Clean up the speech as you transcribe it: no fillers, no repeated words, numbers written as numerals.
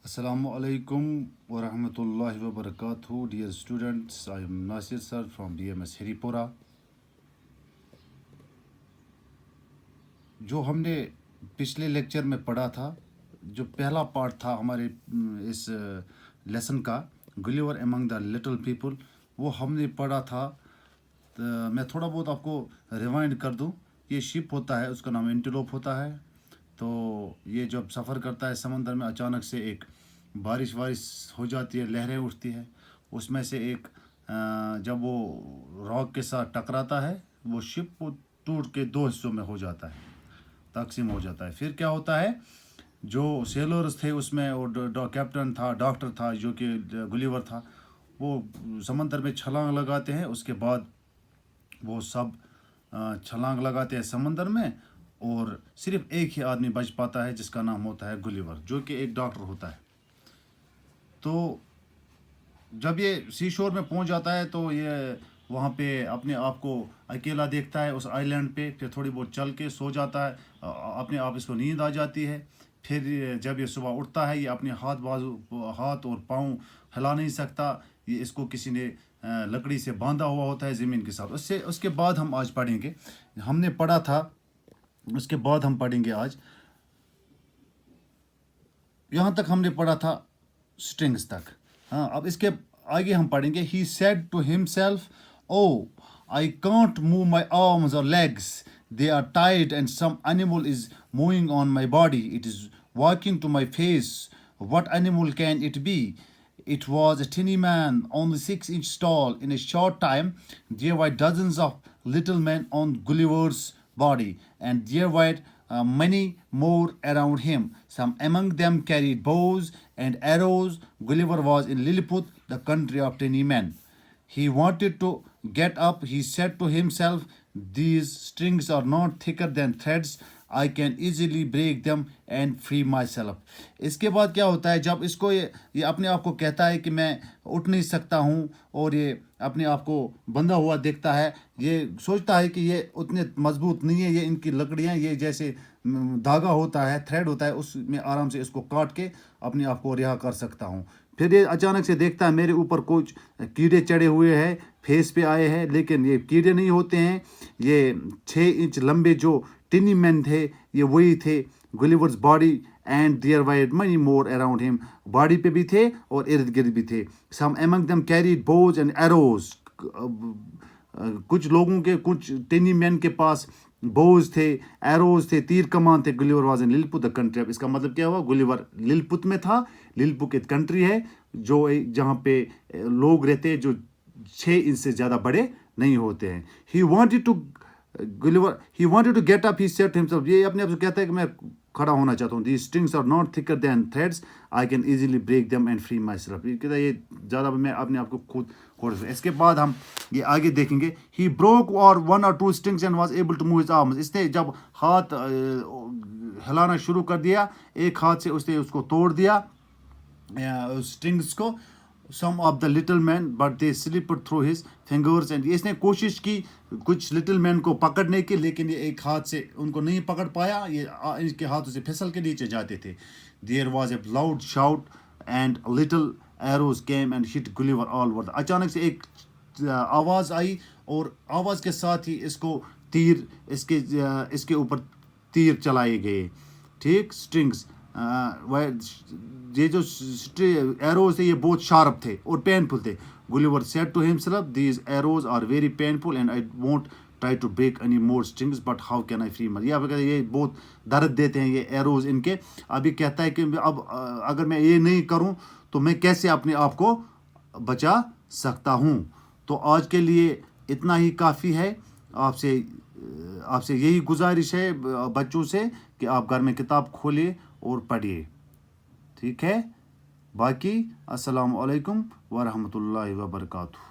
Assalamu alaikum wa rahmatullahi wa barakatuh. Dear students, I am Nasir sir from DMS Haripura. जो हमने पिछले lecture में पढ़ा था, जो पहला पार्ट था हमारे इस लेसन का, Gulliver among the little people, वो हमने पढ़ा था। तो मैं थोड़ा बहुत आपको रिवाइंड कर दूं। ये शिप होता है, उसका नाम एंटीलोप होता है। तो ये जब सफ़र करता है समंदर में, अचानक से एक बारिश हो जाती है, लहरें उठती है। उसमें से एक जब वो रॉक के साथ टकराता है, वो शिप वो टूट के दो हिस्सों में हो जाता है, तकसीम हो जाता है। फिर क्या होता है, जो सेलर्स थे उसमें, और कैप्टन था, डॉक्टर था, जो कि गुलिवर था, वो समंदर में छलांग लगाते हैं। उसके बाद वो सब छलांग लगाते हैं समंदर में, और सिर्फ एक ही आदमी बच पाता है, जिसका नाम होता है गुलिवर, जो कि एक डॉक्टर होता है। तो जब ये सी शोर में पहुंच जाता है, तो ये वहाँ पे अपने आप को अकेला देखता है उस आइलैंड पे। फिर थोड़ी बहुत चल के सो जाता है, अपने आप इसको नींद आ जाती है। फिर जब ये सुबह उठता है, ये अपने हाथ और पाँव हिला नहीं सकता। ये इसको किसी ने लकड़ी से बांधा हुआ होता है ज़मीन के साथ। उसके बाद हम आज पढ़ेंगे, हमने पढ़ा था, उसके बाद हम पढ़ेंगे आज। यहाँ तक हमने पढ़ा था स्ट्रिंग्स तक। हाँ, अब इसके आगे हम पढ़ेंगे। He said to himself, "Oh, I can't move my arms or legs. They are tied and some animal is moving on my body. It is walking to my face. What animal can it be?" It was a tiny man, only 6 inches tall. In a short time, there were dozens of little men on Gulliver's body, and there were many more around him. Some among them carried bows and arrows. Gulliver was in Lilliput, the country of tiny men. He wanted to get up. He said to himself, "These strings are not thicker than threads. I can easily break them and free myself." इसके बाद क्या होता है, जब इसको ये अपने आप को कहता है कि मैं उठ नहीं सकता हूँ, और ये अपने आप को बंधा हुआ देखता है, ये सोचता है कि ये उतने मजबूत नहीं है, ये इनकी लकड़ियाँ, ये जैसे धागा होता है, थ्रेड होता है, उसमें आराम से इसको काट के अपने आप को रिहा कर सकता हूँ। फिर ये अचानक से देखता है मेरे ऊपर कुछ कीड़े चढ़े हुए हैं, फेस पे आए हैं, लेकिन ये कीड़े नहीं होते हैं। ये 6 इंच लंबे जो टिनी मैन थे, ये वही थे। Gulliver's body and there were many more around him, body पे भी थे और इर्द गिर्द भी थे। Some among them carried bows and arrows, कुछ लोगों के, कुछ टिनी मैन के पास बोज थे, एरोज थे, तीर कमान थे। Gulliver was in Lilliput the country. अब इसका मतलब क्या हुआ, गुलिवर लिलपुत में था। लिलपुत एक कंट्री है जो जहाँ पे लोग रहते हैं जो 6 इंच से ज़्यादा बड़े नहीं होते हैं। He wanted to get up, he said to himself, ये अपने आप से कहता है कि मैं खड़ा होना चाहता हूँ। These strings are not thicker than threads, I can easily break them and free myself. ये कहता है ये ज़्यादा मैं अपने आप को खुद खोल सकता। इसके बाद हम ये आगे देखेंगे। ही ब्रोक और 1 or 2 strings and was able to move his arms. इसने जब हाथ हिलाना शुरू कर दिया, एक हाथ से उसने उसको तोड़ दिया स्ट्रिंग्स को। Some of the little man but they slipped through his fingers, and इसने कोशिश की कुछ लिटिल मैन को पकड़ने की, लेकिन ये एक हाथ से उनको नहीं पकड़ पाया, ये इनके हाथों से फिसल के नीचे जाते थे। There was a loud shout and little arrows came and hit Gulliver all over. अचानक से एक आवाज़ आई, और आवाज़ के साथ ही इसको तीर, इसके ऊपर तीर चलाए गए। ठीक, स्ट्रिंग्स, ये जो एरोज थे ये बहुत शार्प थे और पेनफुल थे। Gulliver said to himself, "these arrows are very painful and I won't try to break any more strings, but how can I free my." ये बहुत दर्द देते हैं ये एरोज इनके। अभी कहता है कि अब अगर मैं ये नहीं करूं तो मैं कैसे अपने आप को बचा सकता हूं। तो आज के लिए इतना ही काफ़ी है। आपसे यही गुजारिश है बच्चों से कि आप घर में किताब खोलिए और पढ़िए। ठीक है, बाकी अस्सलाम वालेकुम व रहमतुल्लाहि व बरकातुहू।